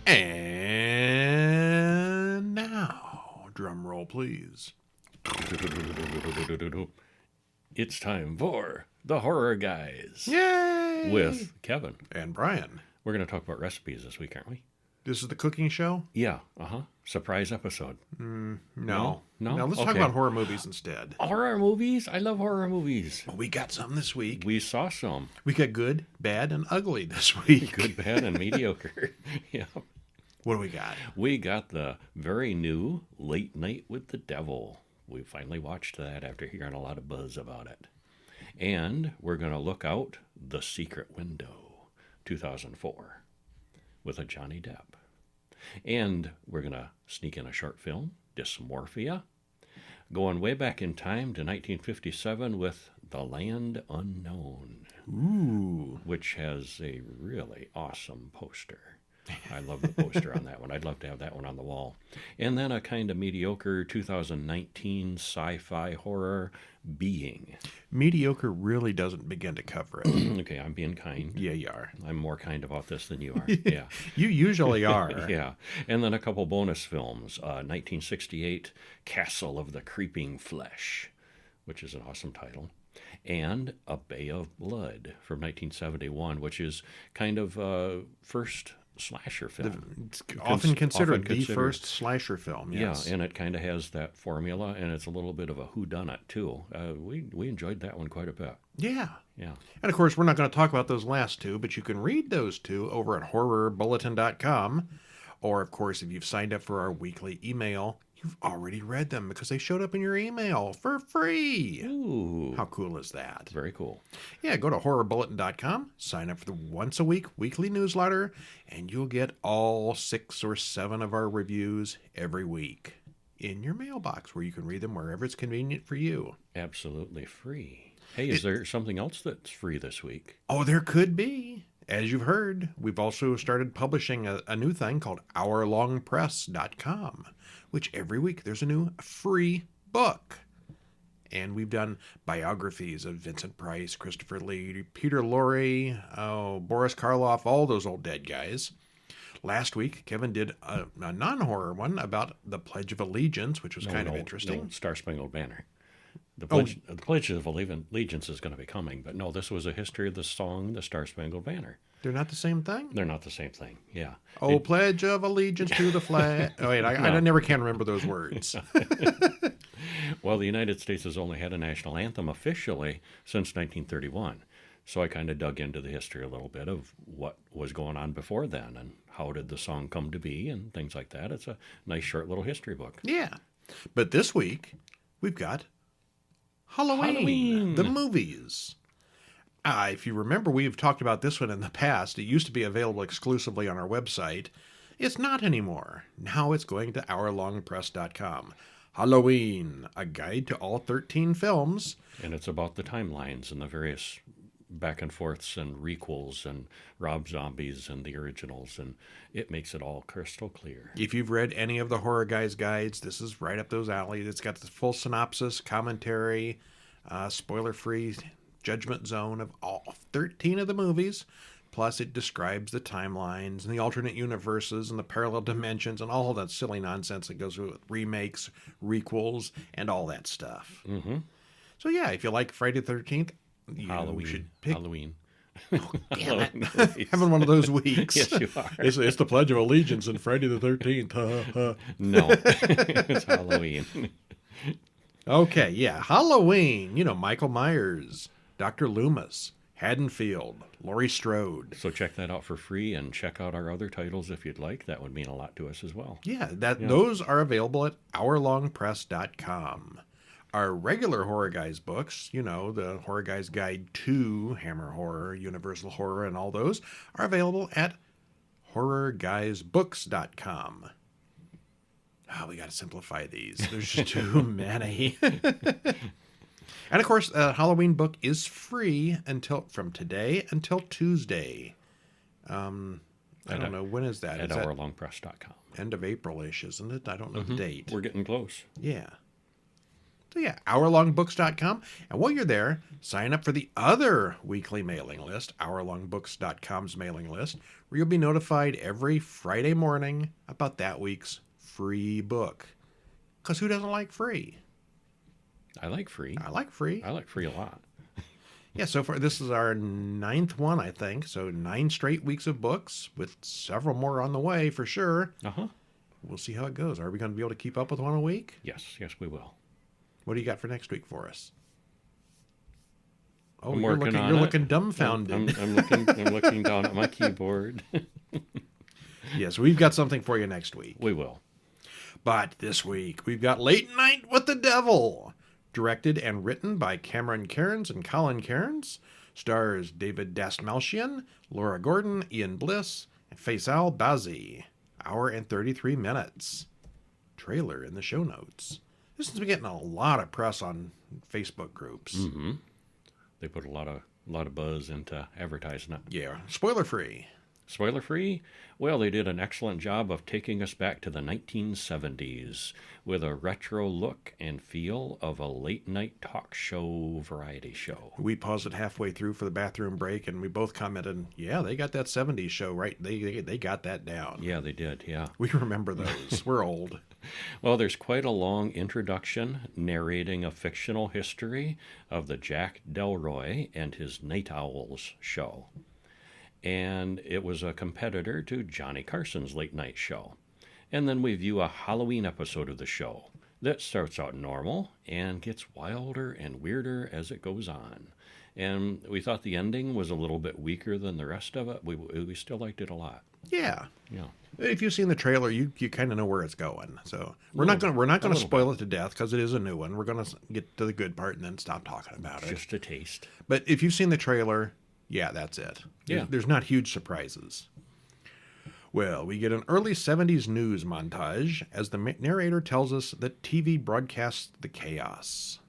And now, drum roll, please. It's time for the Horror Guys. Yay! With Kevin. And Brian. We're going to talk about recipes this week, aren't we? This is the cooking show? Yeah, Surprise episode. No. No? Let's talk about horror movies instead. Horror movies? I love horror movies. Well, we got some this week. We saw some. We got good, bad, and ugly this week. Good, bad, and mediocre. Yeah. What do we got? We got the very new Late Night with the Devil. We finally watched that after hearing a lot of buzz about it. And we're going to look out The Secret Window, 2004, with a Johnny Depp. And we're going to sneak in a short film, Dysmorphia, going way back in time to 1957 with The Land Unknown. Ooh. Which has a really awesome poster. I love the poster on that one. I'd love to have that one on the wall. And then a kind of mediocre 2019 sci-fi horror, Being. Mediocre really doesn't begin to cover it. Okay, I'm being kind. Yeah, you are. I'm more kind about this than you are. Yeah. You usually are. Yeah. And then a couple bonus films. 1968, Castle of the Creeping Flesh, which is an awesome title. And A Bay of Blood from 1971, which is kind of first slasher film. It's often considered the first slasher film, yes. Yeah, and it kind of has that formula, and it's a little bit of a whodunit, too. We enjoyed that one quite a bit. Yeah. Yeah. And, of course, we're not going to talk about those last two, but you can read those two over at horrorbulletin.com. Or, of course, if you've signed up for our weekly email, you've already read them because they showed up in your email for free. Ooh. How cool is that? Very cool. Yeah, go to horrorbulletin.com, sign up for the once-a-week weekly newsletter, and you'll get all 6 or 7 of our reviews every week in your mailbox where you can read them wherever it's convenient for you. Absolutely free. Hey, is there something else that's free this week? Oh, there could be. As you've heard, we've also started publishing a new thing called hourlongpress.com, which every week there's a new free book. And we've done biographies of Vincent Price, Christopher Lee, Peter Lorre, Boris Karloff, all those old dead guys. Last week, Kevin did a non-horror one about the Pledge of Allegiance, which was kind of interesting. No, Star Spangled Banner. The Pledge of Allegiance is going to be coming, but no, this was a history of the song, The Star Spangled Banner. They're not the same thing? They're not the same thing, yeah. Pledge of Allegiance to the flag. Oh, wait, I never can remember those words. Well, the United States has only had a national anthem officially since 1931. So I kind of dug into the history a little bit of what was going on before then and how did the song come to be and things like that. It's a nice short little history book. Yeah. But this week, we've got Halloween. The movies. If you remember, we've talked about this one in the past. It used to be available exclusively on our website. It's not anymore. Now it's going to hourlongpress.com. Halloween, a guide to all 13 films. And it's about the timelines and the various back and forths and requels and Rob Zombies and the originals, and it makes it all crystal clear. If you've read any of the Horror Guys guides, this is right up those alleys. It's got the full synopsis, commentary, spoiler-free judgment zone of all 13 of the movies. Plus, it describes the timelines and the alternate universes and the parallel dimensions and all of that silly nonsense that goes with remakes, requels, and all that stuff. Mm-hmm. So, yeah, if you like Friday the 13th, Halloween. Should pick... Halloween. Oh, damn it. Having one of those weeks. Yes, you are. It's the Pledge of Allegiance and Friday the 13th. No, it's Halloween. Okay, yeah. Halloween. Michael Myers, Dr. Loomis, Haddonfield, Laurie Strode. So check that out for free and check out our other titles if you'd like. That would mean a lot to us as well. Yeah, those are available at hourlongpress.com. Our regular Horror Guys books, the Horror Guys Guide to Hammer Horror, Universal Horror, and all those, are available at horrorguysbooks.com. We got to simplify these. There's just too many. And, of course, the Halloween book is free from today until Tuesday. I don't know. When is that? At hourlongpress.com. End of April-ish, isn't it? I don't know the date. We're getting close. Yeah. So yeah, hourlongbooks.com. And while you're there, sign up for the other weekly mailing list, hourlongbooks.com's mailing list, where you'll be notified every Friday morning about that week's free book. Because who doesn't like free? I like free. I like free. I like free a lot. Yeah, so far this is our 9th one, I think. So 9 straight weeks of books with several more on the way for sure. Uh-huh. We'll see how it goes. Are we going to be able to keep up with one a week? Yes, we will. What do you got for next week for us? Oh, I'm you're working on you're it. looking dumbfounded. I'm looking down at my keyboard. Yes, we've got something for you next week. We will. But this week, we've got Late Night with the Devil, directed and written by Cameron Cairns and Colin Cairns, stars David Dastmalchian, Laura Gordon, Ian Bliss, and Faisal Bazi. Hour and 33 minutes. Trailer in the show notes. This has been getting a lot of press on Facebook groups. Mm-hmm. They put a lot of buzz into advertising it. Yeah, spoiler free. Spoiler free? Well, they did an excellent job of taking us back to the 1970s with a retro look and feel of a late night talk show variety show. We paused it halfway through for the bathroom break, and we both commented, yeah, they got that 70s show right. They got that down. Yeah, they did, yeah. We remember those. We're old. Well, there's quite a long introduction narrating a fictional history of the Jack Delroy and his Night Owls show. And it was a competitor to Johnny Carson's late night show. And then we view a Halloween episode of the show that starts out normal and gets wilder and weirder as it goes on. And we thought the ending was a little bit weaker than the rest of it. We still liked it a lot. Yeah. Yeah. If you've seen the trailer, you kind of know where it's going. So we're not going to spoil it to death because it is a new one. We're going to get to the good part and then stop talking about it. Just a taste. But if you've seen the trailer, yeah, that's it. Yeah. There's not huge surprises. Well, we get an early 70s news montage as the narrator tells us that TV broadcasts the chaos.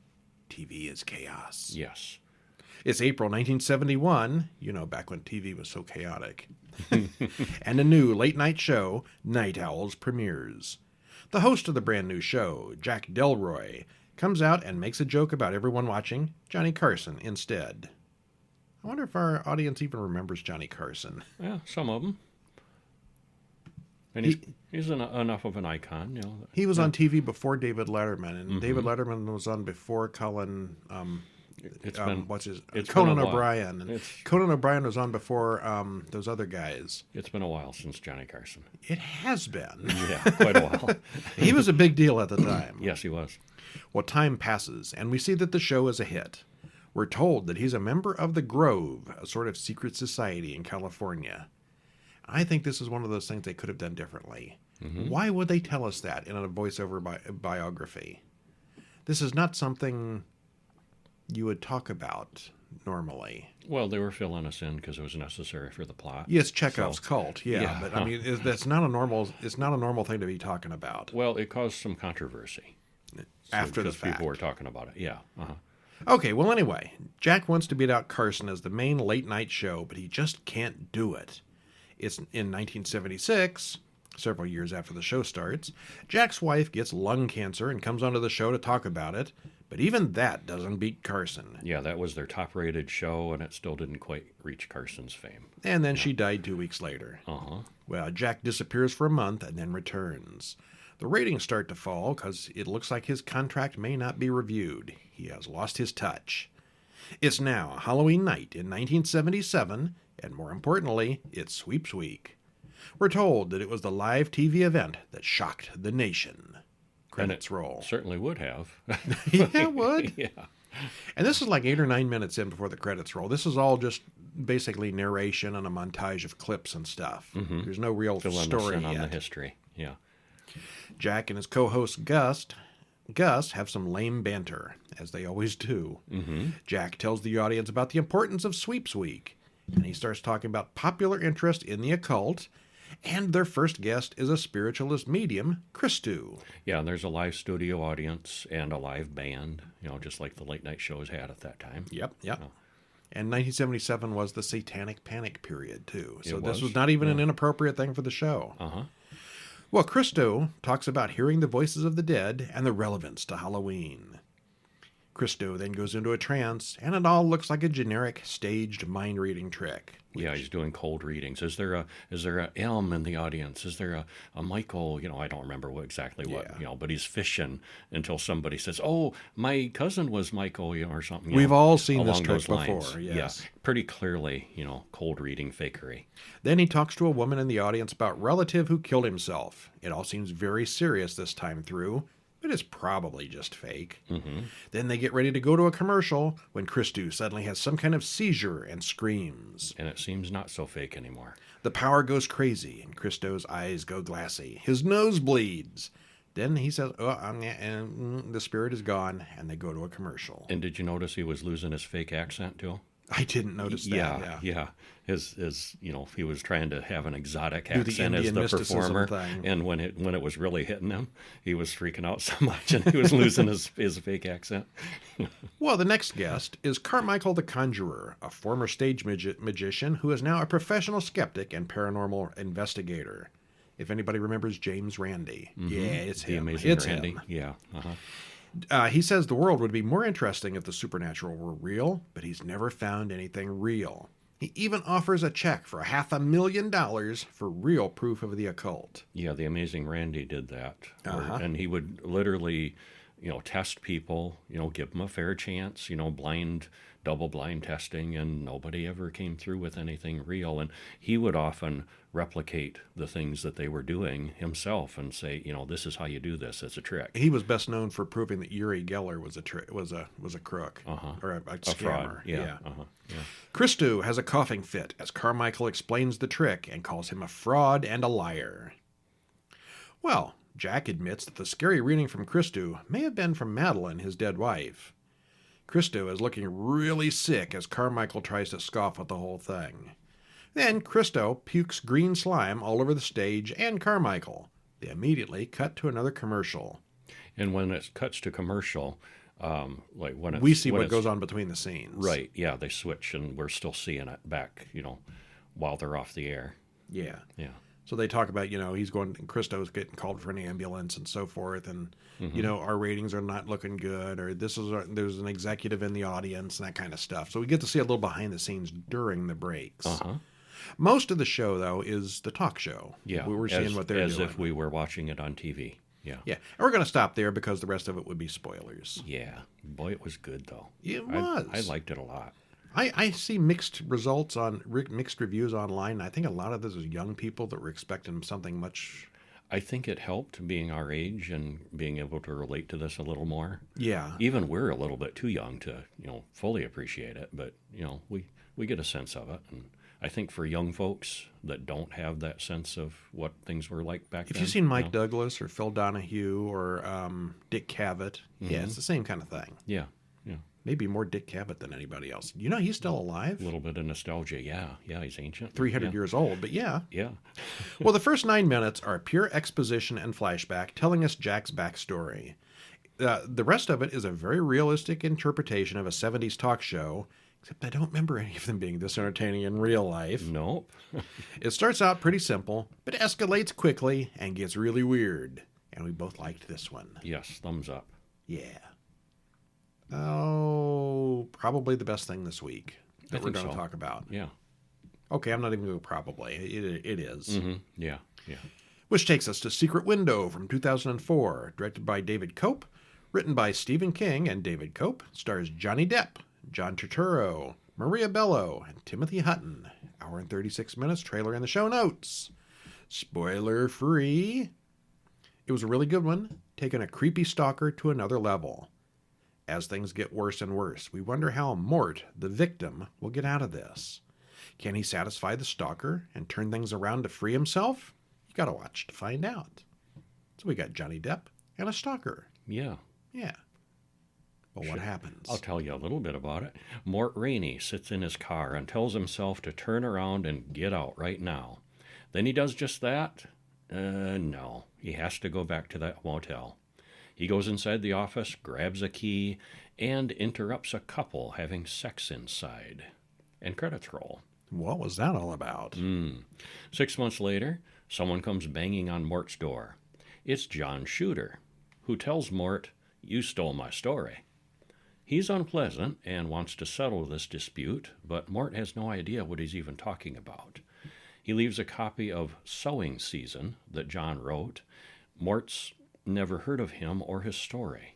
TV is chaos. Yes. It's April 1971, back when TV was so chaotic. And a new late-night show, Night Owls, premieres. The host of the brand new show, Jack Delroy, comes out and makes a joke about everyone watching Johnny Carson instead. I wonder if our audience even remembers Johnny Carson. Yeah, some of them. And he's enough of an icon. He was on TV before David Letterman, and David Letterman was on before Conan O'Brien. And Conan O'Brien was on before those other guys. It's been a while since Johnny Carson. It has been. Yeah, quite a while. He was a big deal at the time. Yes, he was. Well, time passes, and we see that the show is a hit. We're told that he's a member of the Grove, a sort of secret society in California. I think this is one of those things they could have done differently. Mm-hmm. Why would they tell us that in a voiceover biography? This is not something you would talk about normally. Well, they were filling us in because it was necessary for the plot. Yes, Chekhov's cult. Yeah, but I mean, that's not a normal. It's not a normal thing to be talking about. Well, it caused some controversy after the fact. People were talking about it. Yeah. Uh-huh. Okay, well, anyway, Jack wants to beat out Carson as the main late-night show, but he just can't do it. It's in 1976, several years after the show starts. Jack's wife gets lung cancer and comes onto the show to talk about it, but even that doesn't beat Carson. Yeah, that was their top-rated show, and it still didn't quite reach Carson's fame. And then she died 2 weeks later. Uh-huh. Well, Jack disappears for a month and then returns. The ratings start to fall because it looks like his contract may not be reviewed. He has lost his touch. It's now Halloween night in 1977, and more importantly, it's Sweeps Week. We're told that it was the live TV event that shocked the nation. Credits roll. Certainly would have. Yeah, it would. Yeah. And this is like 8 or 9 minutes in before the credits roll. This is all just basically narration and a montage of clips and stuff. Mm-hmm. There's no real story yet. On the history. Yeah. Jack and his co-host Gus have some lame banter, as they always do. Mm-hmm. Jack tells the audience about the importance of Sweeps Week, and he starts talking about popular interest in the occult, and their first guest is a spiritualist medium, Christou. Yeah, and there's a live studio audience and a live band, just like the late night shows had at that time. Yep. And 1977 was the Satanic Panic period, too. So this was not even an inappropriate thing for the show. Uh-huh. Well, Christou talks about hearing the voices of the dead and the relevance to Halloween. Christo then goes into a trance, and it all looks like a generic staged mind-reading trick. Yeah, he's doing cold readings. Is there a M in the audience? Is there a Michael? I don't remember exactly what, but he's fishing until somebody says, "Oh, my cousin was Michael," or something. We've all seen this along trick those lines. before, yes. Yeah, pretty clearly, cold reading fakery. Then he talks to a woman in the audience about relative who killed himself. It all seems very serious this time through, but it's probably just fake. Mm-hmm. Then they get ready to go to a commercial when Christo suddenly has some kind of seizure and screams. And it seems not so fake anymore. The power goes crazy, and Christo's eyes go glassy. His nose bleeds. Then he says, and the spirit is gone, and they go to a commercial. And did you notice he was losing his fake accent too? I didn't notice that. Yeah. His he was trying to have an exotic Do the accent as Indian the mysticism performer, thing. and when it was really hitting him, he was freaking out so much, and he was losing his fake accent. Well, the next guest is Carmichael the Conjurer, a former stage magician who is now a professional skeptic and paranormal investigator. If anybody remembers James Randi. Mm-hmm. Yeah, it's the him. amazing It's Randy. him. Yeah. Uh-huh. He says the world would be more interesting if the supernatural were real, but he's never found anything real. He even offers a check for $500,000 for real proof of the occult. Yeah, the amazing Randy did that. Uh-huh. And he would literally, test people, give them a fair chance, double-blind testing, and nobody ever came through with anything real. And he would often replicate the things that they were doing himself and say, this is how you do this. It's a trick. He was best known for proving that Uri Geller was a crook or a scammer. Fraud. Yeah. Uh-huh. Yeah. Christo has a coughing fit as Carmichael explains the trick and calls him a fraud and a liar. Well, Jack admits that the scary reading from Christo may have been from Madeline, his dead wife. Christo is looking really sick as Carmichael tries to scoff at the whole thing. Then Christo pukes green slime all over the stage and Carmichael. They immediately cut to another commercial. And when it cuts to commercial, we see what goes on between the scenes. Right, yeah, they switch and we're still seeing it back, while they're off the air. Yeah. Yeah. So they talk about, Christo's getting called for an ambulance and so forth, and, our ratings are not looking good, or there's an executive in the audience and that kind of stuff. So we get to see a little behind the scenes during the breaks. Uh-huh. Most of the show, though, is the talk show. Yeah. We were seeing what they're doing. As if we were watching it on TV. Yeah. Yeah. And we're going to stop there because the rest of it would be spoilers. Yeah. Boy, it was good, though. It was. I liked it a lot. I see mixed reviews online. I think a lot of this is young people that were expecting something much. I think it helped being our age and being able to relate to this a little more. Yeah. Even we're a little bit too young to, fully appreciate it, but, we get a sense of it. And I think for young folks that don't have that sense of what things were like back then. If you've seen Mike Douglas or Phil Donahue or Dick Cavett, yeah, it's the same kind of thing. Yeah, yeah. Maybe more Dick Cavett than anybody else. He's still alive. A little bit of nostalgia, yeah. Yeah, he's ancient. 300 years old, but yeah. Yeah. Well, the first 9 minutes are pure exposition and flashback telling us Jack's backstory. The rest of it is a very realistic interpretation of a 70s talk show, except I don't remember any of them being this entertaining in real life. Nope. It starts out pretty simple, but escalates quickly and gets really weird. And we both liked this one. Yes, thumbs up. Yeah. Oh, probably the best thing this week that we're going to talk about. Yeah. Okay, I'm not even going to probably. It is. Mm-hmm. Yeah, yeah. Which takes us to Secret Window from 2004, directed by David Cope, written by Stephen King and David Cope, stars Johnny Depp, John Turturro, Maria Bello, and Timothy Hutton. Hour and 36 minutes, trailer in the show notes. Spoiler free. It was a really good one, taking a creepy stalker to another level. As things get worse and worse, we wonder how Mort, the victim, will get out of this. Can he satisfy the stalker and turn things around to free himself? You gotta watch to find out. So we got Johnny Depp and a stalker. Yeah. Yeah. Well, what happens? I'll tell you a little bit about it. Mort Rainey sits in his car and tells himself to turn around and get out right now. Then he does just that? No. He has to go back to that motel. He goes inside the office, grabs a key, and interrupts a couple having sex inside. And credits roll. What was that all about? 6 months later, someone comes banging on Mort's door. It's John Shooter, who tells Mort, "You stole my story." He's unpleasant and wants to settle this dispute, but Mort has no idea what he's even talking about. He leaves a copy of Sowing Season that John wrote. Mort's never heard of him or his story.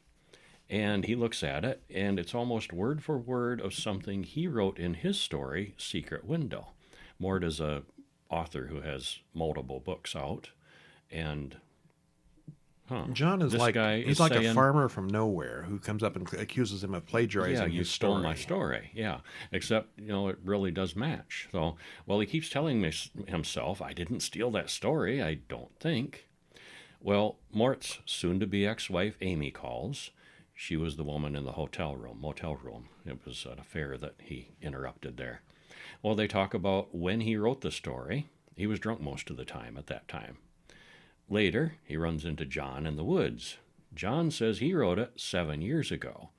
And he looks at it, and it's almost word for word of something he wrote in his story, Secret Window. Mort is a author who has multiple books out, and John is this like guy he's is like saying, a farmer from nowhere who comes up and accuses him of plagiarizing you his stole story. my story. Yeah, except it really does match. So, well, he keeps telling himself, I didn't steal that story. I don't think. Well, Mort's soon-to-be ex-wife Amy calls. She was the woman in the motel room. It was an affair that he interrupted there. Well, they talk about when he wrote the story. He was drunk most of the time at that time. Later, he runs into John in the woods. John says he wrote it 7 years ago,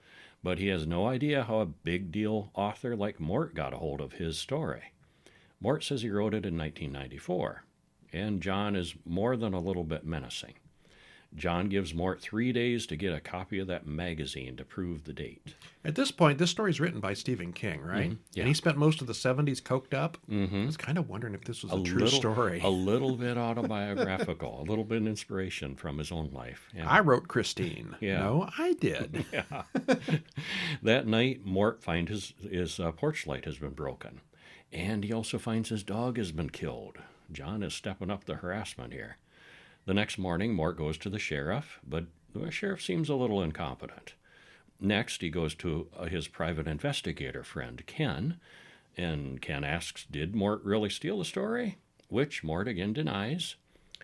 but he has no idea how a big-deal author like Mort got a hold of his story. Mort says he wrote it in 1994, and John is more than a little bit menacing. John gives Mort 3 days to get a copy of that magazine to prove the date. At this point, this story is written by Stephen King, right? Mm-hmm. Yeah. And he spent most of the 70s coked up. Mm-hmm. I was kind of wondering if this was a true story. A little bit autobiographical, a little bit inspiration from his own life. Yeah. I wrote Christine. Yeah. No, I did. Yeah. That night, Mort finds his porch light has been broken. And he also finds his dog has been killed. John is stepping up the harassment here. The next morning, Mort goes to the sheriff, but the sheriff seems a little incompetent. Next, he goes to his private investigator friend, Ken, and Ken asks, did Mort really steal the story? Which Mort again denies.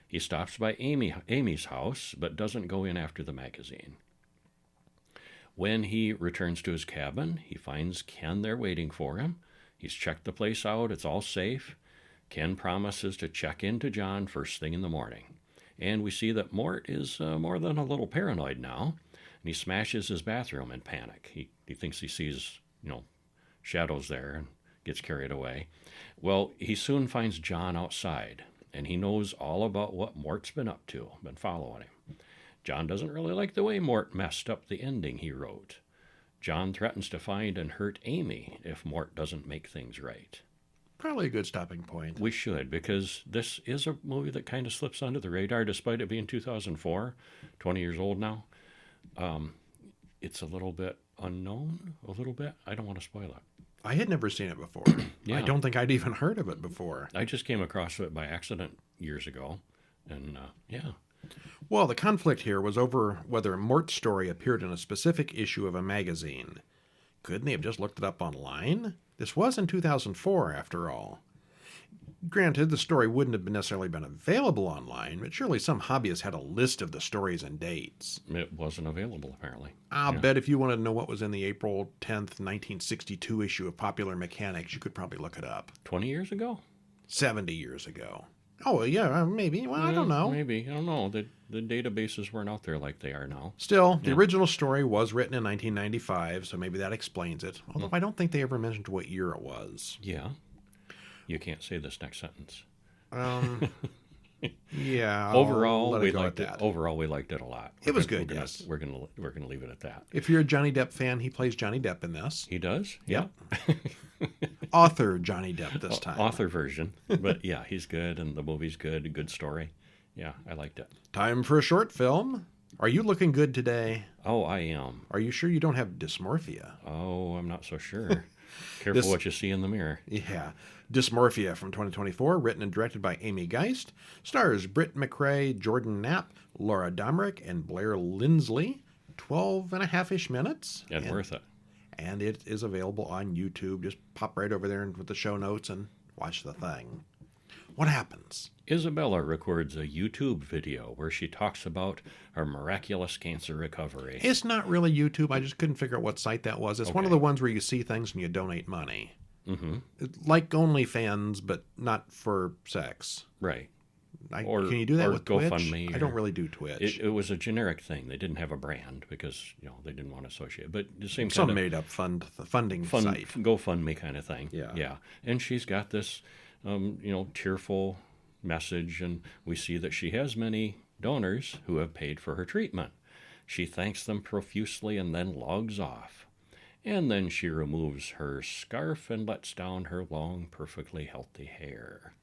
He stops by Amy's house, but doesn't go in after the magazine. When he returns to his cabin, he finds Ken there waiting for him. He's checked the place out. It's all safe. Ken promises to check into John first thing in the morning. And we see that Mort is more than a little paranoid now, and he smashes his bathroom in panic. He thinks he sees, shadows there and gets carried away. Well, he soon finds John outside, and he knows all about what Mort's been up to, been following him. John doesn't really like the way Mort messed up the ending he wrote. John threatens to find and hurt Amy if Mort doesn't make things right. Probably a good stopping point. We should, because this is a movie that kind of slips under the radar, despite it being 2004, 20 years old now. It's a little bit unknown, a little bit. I don't want to spoil it. I had never seen it before. Yeah. I don't think I'd even heard of it before. I just came across it by accident years ago, and yeah. Well, the conflict here was over whether Mort's story appeared in a specific issue of a magazine. Couldn't they have just looked it up online? This was in 2004, after all. Granted, the story wouldn't have necessarily been available online, but surely some hobbyist had a list of the stories and dates. It wasn't available, apparently. I'll bet if you wanted to know what was in the April 10th, 1962 issue of Popular Mechanics, you could probably look it up. 20 years ago? 70 years ago. Oh, yeah, maybe. Well, I don't know. Maybe. I don't know. The databases weren't out there like they are now. Still, the original story was written in 1995, so maybe that explains it. Although I don't think they ever mentioned what year it was. Yeah. You can't say this next sentence. Yeah. Overall, we liked it. Overall, we liked it a lot. It was good. Yes. We're gonna leave it at that. If you're a Johnny Depp fan, he plays Johnny Depp in this. He does. Yep. Author Johnny Depp this time. Author version, but yeah, he's good, and the movie's good. A good story. Yeah, I liked it. Time for a short film. Are you looking good today? Oh, I am. Are you sure you don't have dysmorphia? Oh, I'm not so sure. Careful what you see in the mirror. Yeah. Dysmorphia from 2024, written and directed by Amy Geist, stars Britt McRae, Jordan Knapp, Laura Domerick, and Blair Lindsley. 12 and a half-ish minutes. And worth it. And it is available on YouTube. Just pop right over there with the show notes and watch the thing. What happens? Isabella records a YouTube video where she talks about her miraculous cancer recovery. It's not really YouTube. I just couldn't figure out what site that was. It's one of the ones where you see things and you donate money. Mm-hmm. Like OnlyFans, but not for sex. Right. Can you do that with Twitch? GoFundMe? I don't really do Twitch. It was a generic thing. They didn't have a brand because they didn't want to associate. But the same some kind of made up funding site, GoFundMe kind of thing. Yeah. And she's got this, tearful message, and we see that she has many donors who have paid for her treatment. She thanks them profusely and then logs off. And then she removes her scarf and lets down her long, perfectly healthy hair.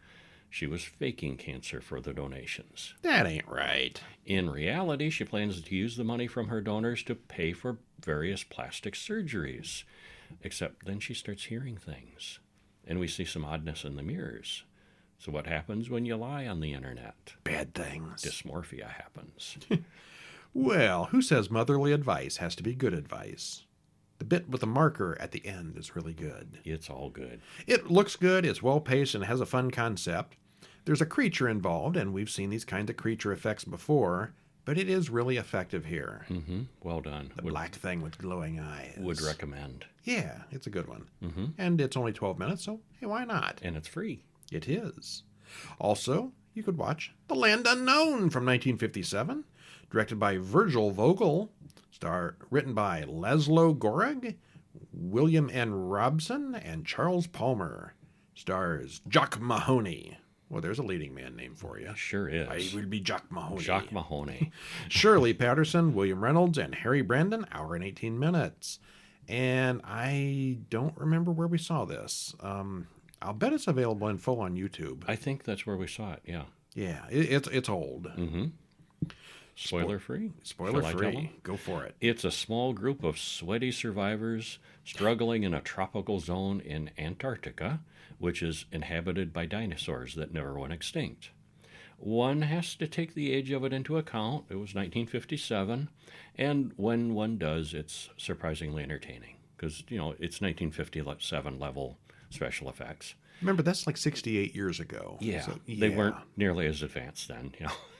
She was faking cancer for the donations. That ain't right. In reality, she plans to use the money from her donors to pay for various plastic surgeries. Except then she starts hearing things. And we see some oddness in the mirrors. So what happens when you lie on the internet? Bad things. Dysmorphia happens. Well, who says motherly advice has to be good advice? The bit with the marker at the end is really good. It's all good. It looks good, it's well-paced, and has a fun concept. There's a creature involved, and we've seen these kinds of creature effects before, but it is really effective here. Mm-hmm. Well done. The black thing with glowing eyes. Would recommend. Yeah, it's a good one. Mm-hmm. And it's only 12 minutes, so hey, why not? And it's free. It is. Also, you could watch The Land Unknown from 1957, directed by Virgil Vogel, written by Laszlo Goreg, William N. Robson, and Charles Palmer. Stars Jock Mahoney. Well, there's a leading man name for you. Sure is. I will be Jock Mahoney. Jock Mahoney. Shirley Patterson, William Reynolds, and Harry Brandon, hour and 18 minutes. And I don't remember where we saw this. I'll bet it's available in full on YouTube. I think that's where we saw it, yeah. Yeah, it's old. Mm-hmm. Spoiler free? Spoiler Shall I tell free. them? Go for it. It's a small group of sweaty survivors struggling in a tropical zone in Antarctica, which is inhabited by dinosaurs that never went extinct. One has to take the age of it into account. It was 1957, and when one does, it's surprisingly entertaining because, it's 1957 level special effects. Remember, that's like 68 years ago. Yeah, So, they weren't nearly as advanced then,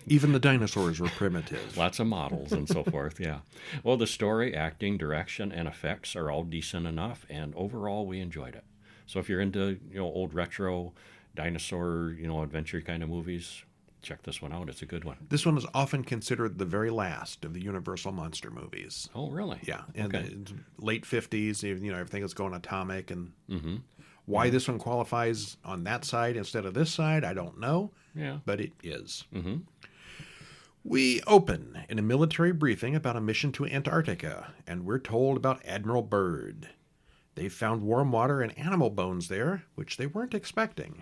Even the dinosaurs were primitive. Lots of models and so forth, yeah. Well, the story, acting, direction, and effects are all decent enough, and overall we enjoyed it. So if you're into, old retro dinosaur, adventure kind of movies, check this one out. It's a good one. This one is often considered the very last of the Universal monster movies. Oh, really? Yeah, in Okay. the late 50s, everything is going atomic, and Mm-hmm. why this one qualifies on that side instead of this side, I don't know, Yeah. but it is. Mm-hmm. We open in a military briefing about a mission to Antarctica, and we're told about Admiral Byrd. They've found warm water and animal bones there, which they weren't expecting.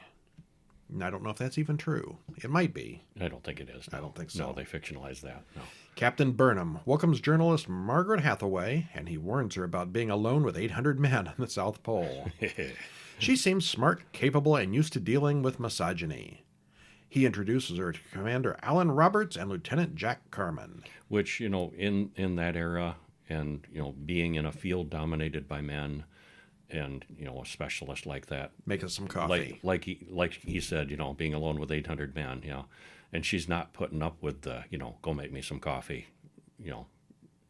And I don't know if that's even true. It might be. I don't think it is. No. I don't think so. No, they fictionalized that. No. Captain Burnham welcomes journalist Margaret Hathaway, and he warns her about being alone with 800 men on the South Pole. She seems smart, capable, and used to dealing with misogyny. He introduces her to Commander Alan Roberts and Lieutenant Jack Carman. Which, in that era and, being in a field dominated by men and, a specialist like that. Make us some coffee. Like he said, being alone with 800 men, and she's not putting up with the, go make me some coffee,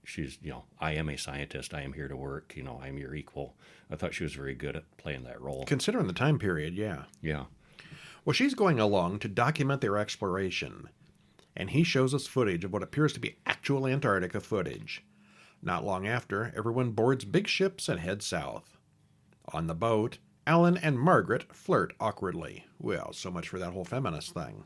she's, I am a scientist, I am here to work, I'm your equal. I thought she was very good at playing that role. Considering the time period, yeah. Yeah. Well, she's going along to document their exploration, and he shows us footage of what appears to be actual Antarctica footage. Not long after, everyone boards big ships and heads south. On the boat, Alan and Margaret flirt awkwardly. Well, so much for that whole feminist thing.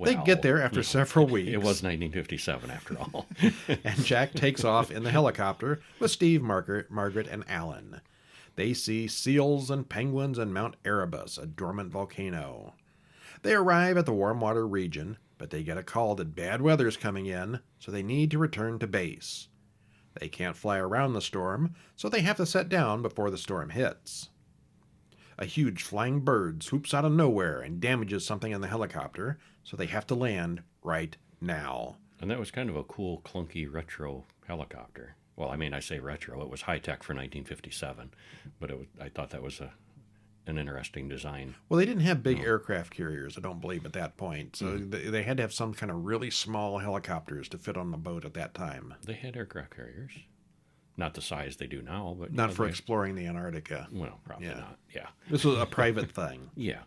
They get there after several weeks. It was 1957 after all. And Jack takes off in the helicopter with Steve, Margaret, and Alan. They see seals and penguins and Mount Erebus, a dormant volcano. They arrive at the warm water region, but they get a call that bad weather's coming in, so they need to return to base. They can't fly around the storm, so they have to set down before the storm hits. A huge flying bird swoops out of nowhere and damages something in the helicopter, so they have to land right now. And that was kind of a cool, clunky, retro helicopter. Well, I say retro. It was high-tech for 1957, but I thought that was an interesting design. Well, they didn't have big aircraft carriers, I don't believe, at that point. So they had to have some kind of really small helicopters to fit on the boat at that time. They had aircraft carriers. Not the size they do now, but... Not for exploring the Antarctica. Well, probably not, yeah. This was a private thing. Yeah.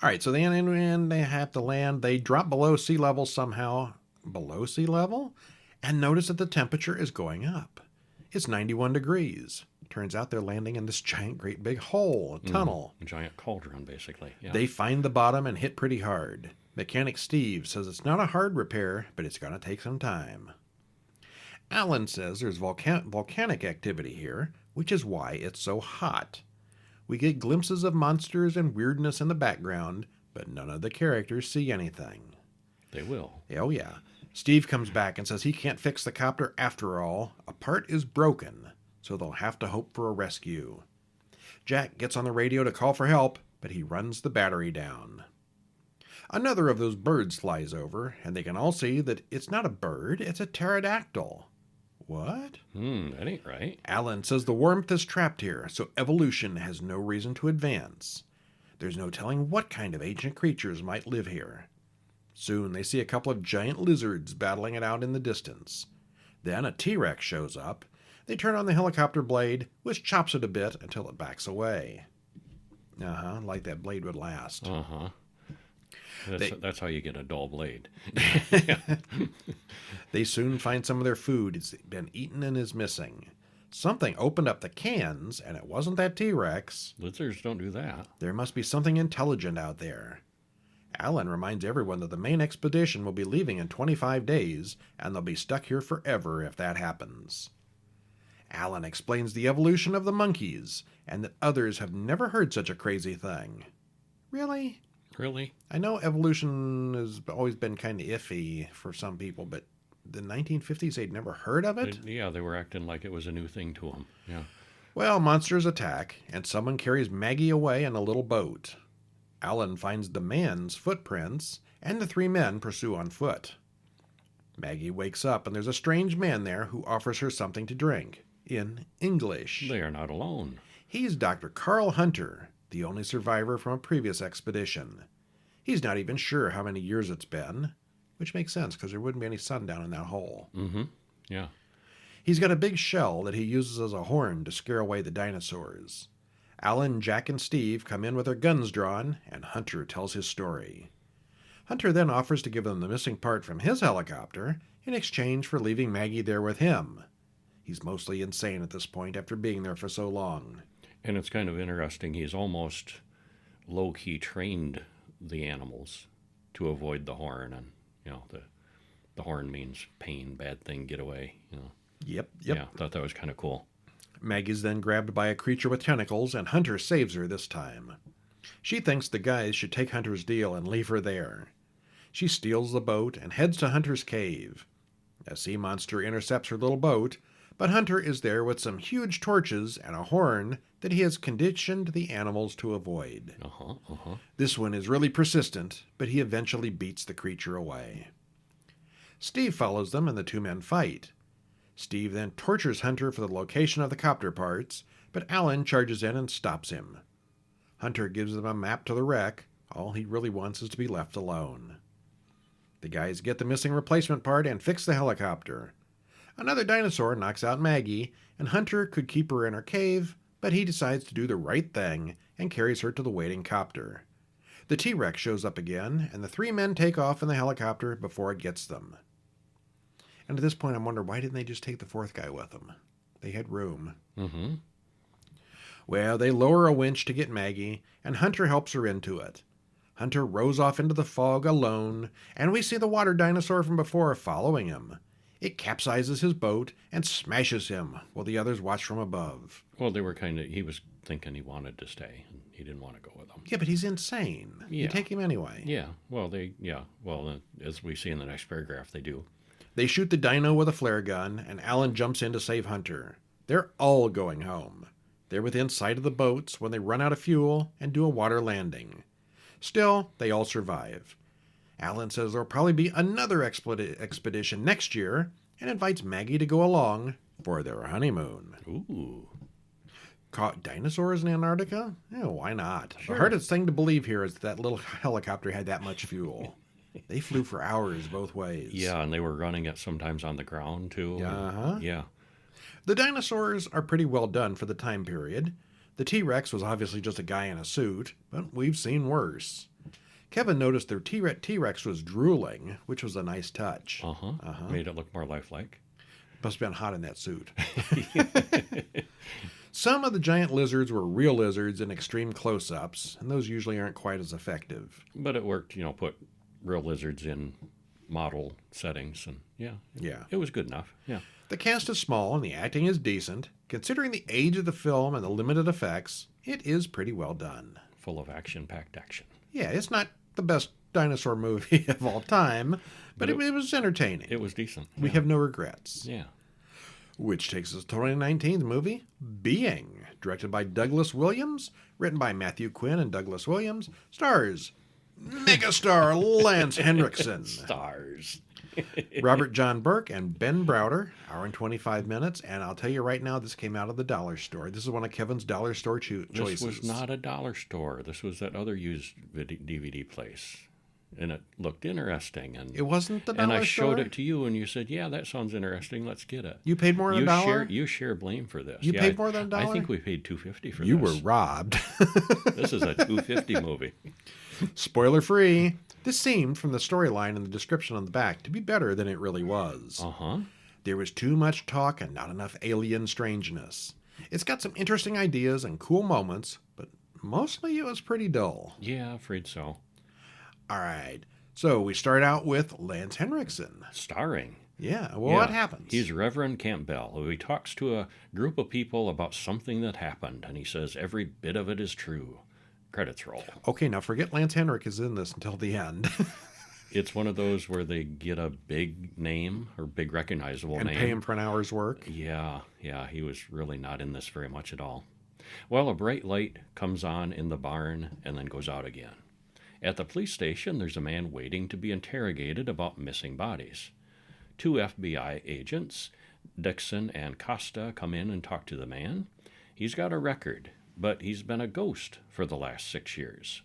All right, so they have to land. They drop below sea level somehow. Below sea level? And notice that the temperature is going up. It's 91 degrees. Turns out they're landing in this giant, great big hole, a tunnel. A giant cauldron, basically. Yeah. They find the bottom and hit pretty hard. Mechanic Steve says it's not a hard repair, but it's going to take some time. Alan says there's volcanic activity here, which is why it's so hot. We get glimpses of monsters and weirdness in the background, but none of the characters see anything. They will. Oh, yeah. Steve comes back and says he can't fix the copter after all. A part is broken, so they'll have to hope for a rescue. Jack gets on the radio to call for help, but he runs the battery down. Another of those birds flies over, and they can all see that it's not a bird, it's a pterodactyl. What? That ain't right. Alan says the warmth is trapped here, so evolution has no reason to advance. There's no telling what kind of ancient creatures might live here. Soon they see a couple of giant lizards battling it out in the distance. Then a T-Rex shows up. They turn on the helicopter blade, which chops it a bit until it backs away. Like that blade would last. That's how you get a dull blade. They soon find some of their food. It's been eaten and is missing. Something opened up the cans, and it wasn't that T-Rex. Lizards don't do that. There must be something intelligent out there. Alan reminds everyone that the main expedition will be leaving in 25 days, and they'll be stuck here forever if that happens. Alan explains the evolution of the monkeys, and that others have never heard such a crazy thing. Really? Really? I know evolution has always been kind of iffy for some people, but the 1950s, they'd never heard of it? They were acting like it was a new thing to them. Yeah. Well, monsters attack, and someone carries Maggie away in a little boat. Alan finds the man's footprints, and the three men pursue on foot. Maggie wakes up, and there's a strange man there who offers her something to drink, in English. They are not alone. He's Dr. Carl Hunter, the only survivor from a previous expedition. He's not even sure how many years it's been, which makes sense because there wouldn't be any sun down in that hole. Mm-hmm. Yeah. He's got a big shell that he uses as a horn to scare away the dinosaurs. Alan, Jack, and Steve come in with their guns drawn, and Hunter tells his story. Hunter then offers to give them the missing part from his helicopter in exchange for leaving Maggie there with him. He's mostly insane at this point after being there for so long. And it's kind of interesting. He's almost low-key trained the animals to avoid the horn. And, the horn means pain, bad thing, get away. Yep. Yeah, I thought that was kind of cool. Maggie's then grabbed by a creature with tentacles, and Hunter saves her this time. She thinks the guys should take Hunter's deal and leave her there. She steals the boat and heads to Hunter's cave. A sea monster intercepts her little boat, but Hunter is there with some huge torches and a horn that he has conditioned the animals to avoid. This one is really persistent, but he eventually beats the creature away. Steve follows them, and the two men fight. Steve then tortures Hunter for the location of the copter parts, but Alan charges in and stops him. Hunter gives them a map to the wreck. All he really wants is to be left alone. The guys get the missing replacement part and fix the helicopter. Another dinosaur knocks out Maggie, and Hunter could keep her in her cave, but he decides to do the right thing and carries her to the waiting copter. The T-Rex shows up again, and the three men take off in the helicopter before it gets them. And at this point, I'm wondering, why didn't they just take the fourth guy with them? They had room. Mm-hmm. Well, they lower a winch to get Maggie, and Hunter helps her into it. Hunter rows off into the fog alone, and we see the water dinosaur from before following him. It capsizes his boat and smashes him while the others watch from above. Well, he was thinking he wanted to stay, and he didn't want to go with them. Yeah, but he's insane. Yeah. You take him anyway. Yeah, as we see in the next paragraph, they do. They shoot the dino with a flare gun, and Alan jumps in to save Hunter. They're all going home. They're within sight of the boats when they run out of fuel and do a water landing. Still, they all survive. Alan says there'll probably be another expedition next year and invites Maggie to go along for their honeymoon. Ooh. Caught dinosaurs in Antarctica? Yeah, why not? Sure. The hardest thing to believe here is that little helicopter had that much fuel. They flew for hours both ways. Yeah, and they were running it sometimes on the ground, too. Uh-huh. Yeah. The dinosaurs are pretty well done for the time period. The T-Rex was obviously just a guy in a suit, but we've seen worse. Kevin noticed their T-Rex was drooling, which was a nice touch. Made it look more lifelike. Must have been hot in that suit. Some of the giant lizards were real lizards in extreme close-ups, and those usually aren't quite as effective. But it worked, put real lizards in model settings, and Yeah. it was good enough. Yeah. The cast is small and the acting is decent. Considering the age of the film and the limited effects, it is pretty well done. Full of action-packed action. Yeah, it's not the best dinosaur movie of all time, but it was entertaining. It was decent. We have no regrets. Yeah. Which takes us to 2019's movie, Being, directed by Douglas Williams, written by Matthew Quinn and Douglas Williams, stars megastar Lance Henriksen, Stars. Robert John Burke, and Ben Browder, hour and 25 minutes. And I'll tell you right now, this came out of the dollar store. This is one of Kevin's dollar store choices. This was not a dollar store. This was that other used DVD place. And it looked interesting. And It wasn't the dollar and I store? showed it to you, and you said, "Yeah, that sounds interesting. Let's get it." You paid more than a dollar? You share blame for this. You Yeah, paid more than a dollar? I think we paid $2.50 for You this. were robbed. This is a $2.50 movie. Spoiler free. This seemed, from the storyline and the description on the back, to be better than it really was. Uh-huh. There was too much talk and not enough alien strangeness. It's got some interesting ideas and cool moments, but mostly it was pretty dull. Yeah, afraid so. All right. So we start out with Lance Henriksen. Starring. Yeah. Well, Yeah. what happens? He's Reverend Campbell, who he talks to a group of people about something that happened, and he says every bit of it is true. Credits roll. Okay, now forget Lance Henrik is in this until the end. It's one of those where they get a big name or big recognizable and name. pay him for an hour's work. Yeah, he was really not in this very much at all. Well, a bright light comes on in the barn and then goes out again. At the police station, there's a man waiting to be interrogated about missing bodies. 2 FBI agents, Dixon and Costa, come in and talk to the man. He's got a record, but he's been a ghost for the last 6 years.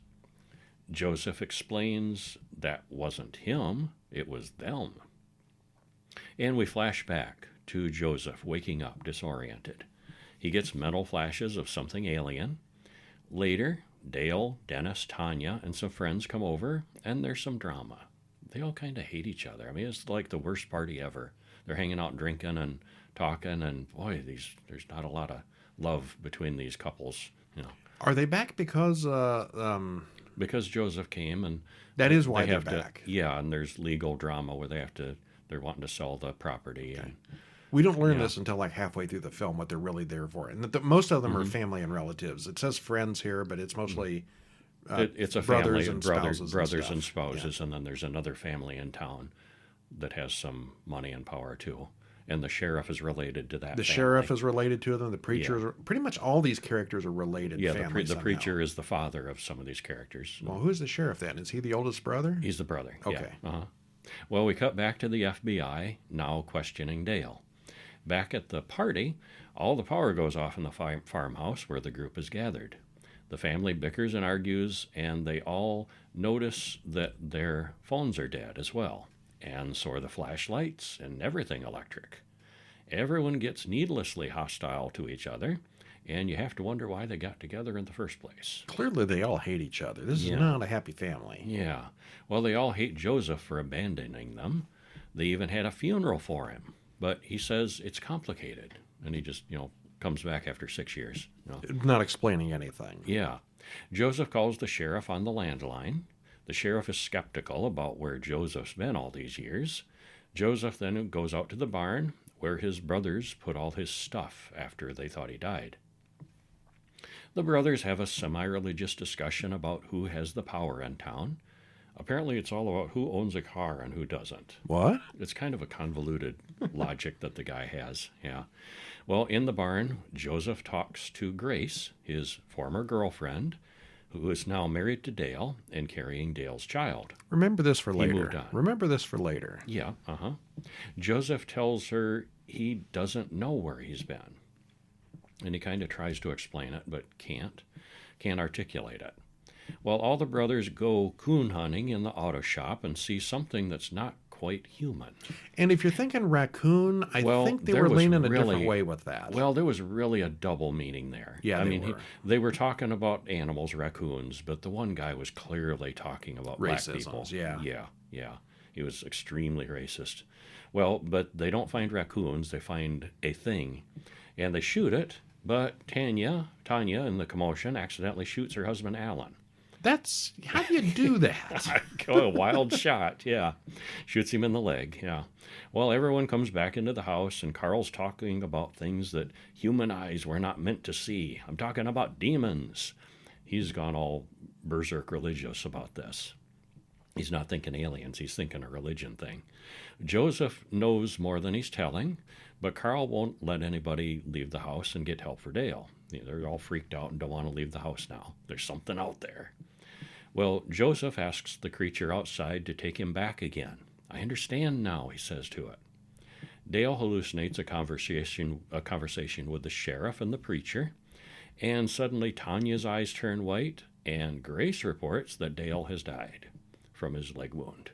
Joseph explains that wasn't him, it was them. And we flash back to Joseph waking up disoriented. He gets mental flashes of something alien. Later, Dale, Dennis, Tanya, and some friends come over, and there's some drama. They all kind of hate each other. I mean, it's like the worst party ever. They're hanging out drinking and talking, and boy, there's not a lot of love between these couples, you know. Are they back because Because Joseph came, and that is why they they're have back? Yeah, and there's legal drama where they're wanting to sell the property. Okay. And We don't learn Yeah. this until like halfway through the film, what they're really there for. And most of them Mm-hmm. are family and relatives. It says friends here, but it's mostly it's a brothers family, and brothers spouses and stuff. spouses, and then there's another family in town that has some money and power too. And the sheriff is related to that. The family. sheriff is related to them. The preacher, pretty much all these characters are related. Yeah, families the somehow. preacher is the father of some of these characters. Well, who's the sheriff then? Is he the oldest brother? He's the brother. Okay. Yeah. Uh-huh. Well, we cut back to the FBI, now questioning Dale. Back at the party, all the power goes off in the farmhouse where the group is gathered. The family bickers and argues, and they all notice that their phones are dead as well, and so are the flashlights and everything electric. Everyone gets needlessly hostile to each other, and you have to wonder why they got together in the first place. Clearly, they all hate each other. This is Yeah. not a happy family. Yeah. Well, they all hate Joseph for abandoning them. They even had a funeral for him. But he says it's complicated. And he just, comes back after 6 years. Not explaining anything. Yeah. Joseph calls the sheriff on the landline. The sheriff is skeptical about where Joseph's been all these years. Joseph then goes out to the barn where his brothers put all his stuff after they thought he died. The brothers have a semi-religious discussion about who has the power in town. Apparently, it's all about who owns a car and who doesn't. What? It's kind of a convoluted logic that the guy has, yeah. Well, in the barn, Joseph talks to Grace, his former girlfriend, who is now married to Dale and carrying Dale's child. Remember this for later. moved on. Remember this for later. Yeah, uh-huh. Joseph tells her he doesn't know where he's been. And he kind of tries to explain it, but can't articulate it. Well, all the brothers go coon hunting in the auto shop and see something that's not quite human. And if you're thinking raccoon, I think they there were was leaning a really- different way with that. Well, there was really a double meaning there. Yeah, I they mean, were. they were talking about animals, raccoons, but the one guy was clearly talking about black people. Racisms, yeah. Yeah. He was extremely racist. Well, but they don't find raccoons, they find a thing, and they shoot it, but Tanya, in the commotion, accidentally shoots her husband, Alan. That's how do you do that? A wild shot, yeah. Shoots him in the leg, yeah. Well, everyone comes back into the house, and Carl's talking about things that human eyes were not meant to see. I'm talking about demons. He's gone all berserk religious about this. He's not thinking aliens, he's thinking a religion thing. Joseph knows more than he's telling, but Carl won't let anybody leave the house and get help for Dale. They're all freaked out and don't want to leave the house now. There's something out there. Well, Joseph asks the creature outside to take him back again. I understand now, he says to it. Dale hallucinates a conversation with the sheriff and the preacher, and suddenly Tanya's eyes turn white, and Grace reports that Dale has died from his leg wound.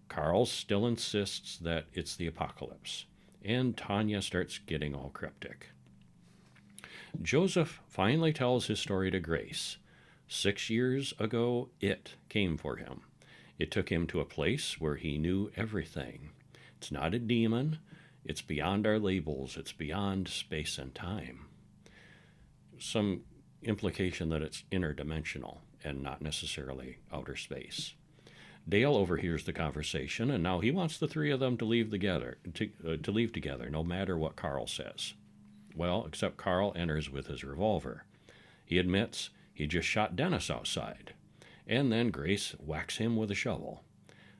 Carl still insists that it's the apocalypse, and Tanya starts getting all cryptic. Joseph finally tells his story to Grace. 6 years ago, it came for him. It took him to a place where he knew everything. It's not a demon. It's beyond our labels. It's beyond space and time. Some implication that it's interdimensional and not necessarily outer space. Dale overhears the conversation, and now he wants the three of them to leave together, no matter what Carl says. Well, except Carl enters with his revolver. He admits he just shot Dennis outside, and then Grace whacks him with a shovel.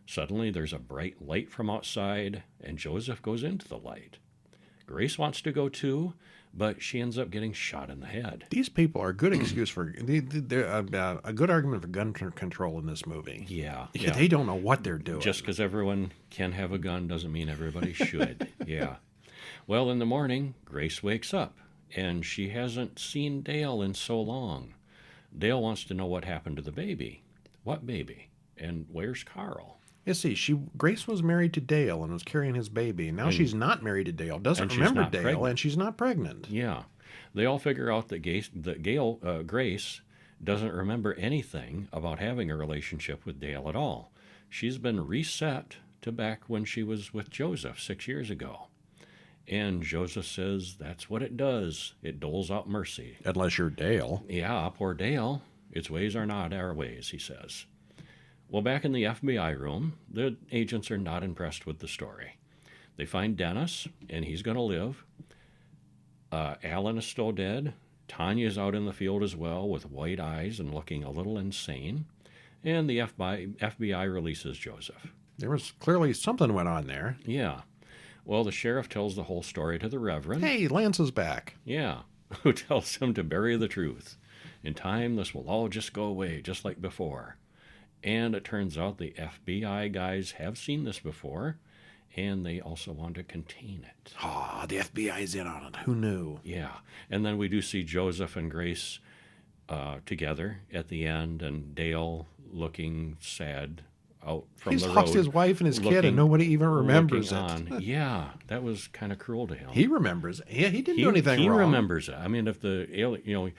Suddenly there's a bright light from outside, and Joseph goes into the light. Grace wants to go too, but she ends up getting shot in the head. These people are a good excuse for a good argument for gun control in this movie. Yeah. They don't know what they're doing. Just because everyone can have a gun doesn't mean everybody should. Yeah. Well, in the morning, Grace wakes up, and she hasn't seen Dale in so long. Dale wants to know what happened to the baby. What baby? And where's Carl? You see, Grace was married to Dale and was carrying his baby. Now she's not married to Dale, doesn't remember Dale, pregnant. And she's not pregnant. Yeah. They all figure out that Grace doesn't remember anything about having a relationship with Dale at all. She's been reset to back when she was with Joseph 6 years ago. And Joseph says that's what it does. It doles out mercy. Unless you're Dale. Yeah, poor Dale. Its ways are not our ways, he says. Well, back in the FBI room, the agents are not impressed with the story. They find Dennis, and he's going to live. Alan is still dead. Tanya's out in the field as well with white eyes and looking a little insane. And the FBI releases Joseph. There was clearly something went on there. Yeah. Well, the sheriff tells the whole story to the Reverend. Hey, Lance is back. Yeah, who tells him to bury the truth. In time, this will all just go away, just like before. And it turns out the FBI guys have seen this before, and they also want to contain it. Ah, the FBI's in on it. Who knew? Yeah. And then we do see Joseph and Grace together at the end, and Dale looking sad out from the road. He's lost his wife and his kid, and nobody even remembers it. Yeah, that was kind of cruel to him. He remembers it. Yeah, he didn't do anything wrong. He remembers it. I mean, if the alien,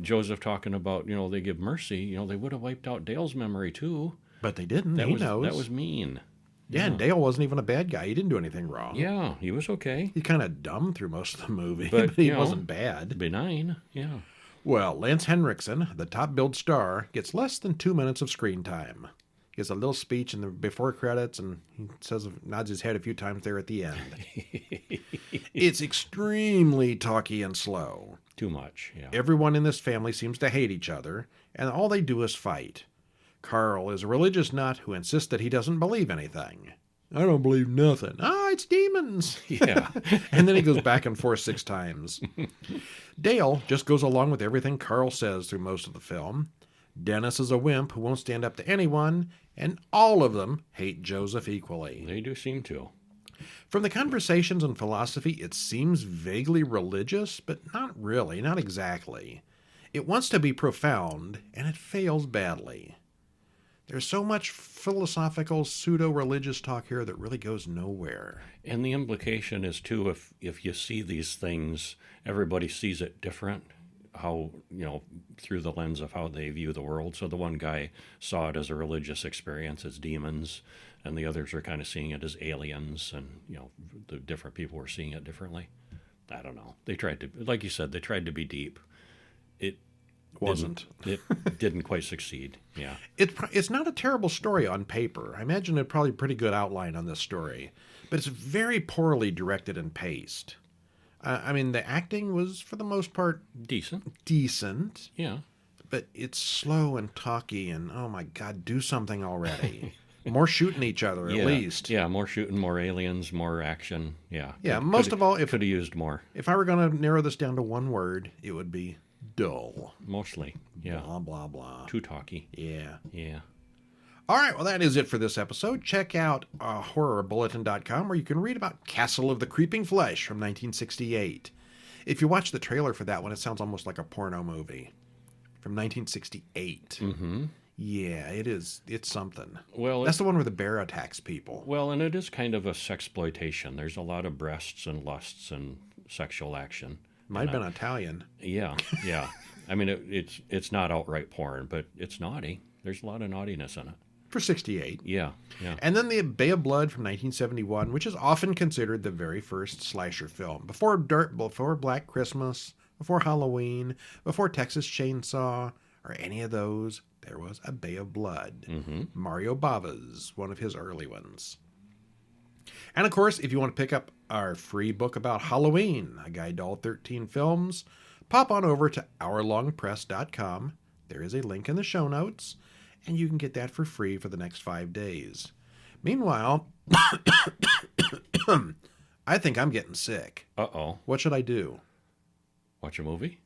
Joseph talking about, they give mercy, they would have wiped out Dale's memory too. But they didn't. He knows. That was mean. Yeah, and Dale wasn't even a bad guy. He didn't do anything wrong. Yeah, he was okay. He's kind of dumb through most of the movie, but he wasn't bad. Benign, yeah. Well, Lance Henriksen, the top-billed star, gets less than 2 minutes of screen time. He has a little speech in the before credits, and he nods his head a few times there at the end. It's extremely talky and slow. Too much, yeah. Everyone in this family seems to hate each other, and all they do is fight. Carl is a religious nut who insists that he doesn't believe anything. I don't believe nothing. It's demons. Yeah. And then he goes back and forth 6 times. Dale just goes along with everything Carl says through most of the film. Dennis is a wimp who won't stand up to anyone, and all of them hate Joseph equally. They do seem to. From the conversations and philosophy, it seems vaguely religious, but not really, not exactly. It wants to be profound, and it fails badly. There's so much philosophical, pseudo-religious talk here that really goes nowhere. And the implication is, too, if you see these things, everybody sees it different. How, through the lens of how they view the world. So the one guy saw it as a religious experience, as demons, and the others are kind of seeing it as aliens, and, the different people were seeing it differently. I don't know. They tried to, like you said, they tried to be deep. Wasn't. It didn't quite succeed. Yeah. It's not a terrible story on paper. I imagine it probably a pretty good outline on this story, but it's very poorly directed and paced. I mean, the acting was, for the most part, decent. Yeah. But it's slow and talky, and oh my God, do something already. More shooting each other, at least. Yeah, more shooting, more aliens, more action. Yeah. Yeah, most of all, could have used more. If I were going to narrow this down to one word, it would be dull. Mostly. Yeah. Blah, blah, blah. Too talky. Yeah. Yeah. All right, well, that is it for this episode. Check out horrorbulletin.com, where you can read about Castle of the Creeping Flesh from 1968. If you watch the trailer for that one, it sounds almost like a porno movie from 1968. Mm-hmm. Yeah, it is. It's something. Well, that's the one where the bear attacks people. Well, and it is kind of a sexploitation. There's a lot of breasts and lusts and sexual action. Might have been Italian. Yeah, yeah. I mean, it's not outright porn, but it's naughty. There's a lot of naughtiness in it. For 68. Yeah, yeah. And then the Bay of Blood from 1971, which is often considered the very first slasher film. Before Black Christmas, before Halloween, before Texas Chainsaw, or any of those, there was a Bay of Blood. Mm-hmm. Mario Bava's one of his early ones. And of course, if you want to pick up our free book about Halloween, a guide to all 13 films, pop on over to hourlongpress.com. There is a link in the show notes, and you can get that for free for the next 5 days. Meanwhile, I think I'm getting sick. Uh-oh. What should I do? Watch a movie?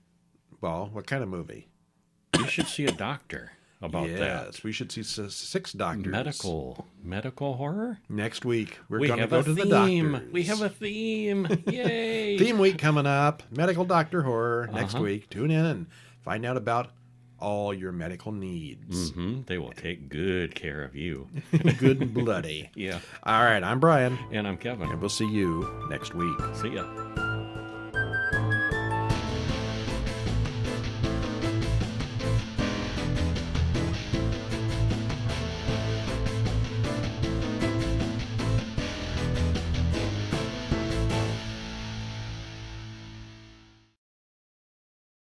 Well, what kind of movie? You should see a doctor about that. Yes, we should see 6 doctors. Medical horror? Next week, we're We going to have go a to the theme. doctors. We have a theme. Yay. Theme week coming up. Medical Doctor Horror next week. Tune in and find out about all your medical needs. Mm-hmm. They will take good care of you. Good and bloody. Yeah. All right, I'm Brian. And I'm Kevin. And we'll see you next week. See ya.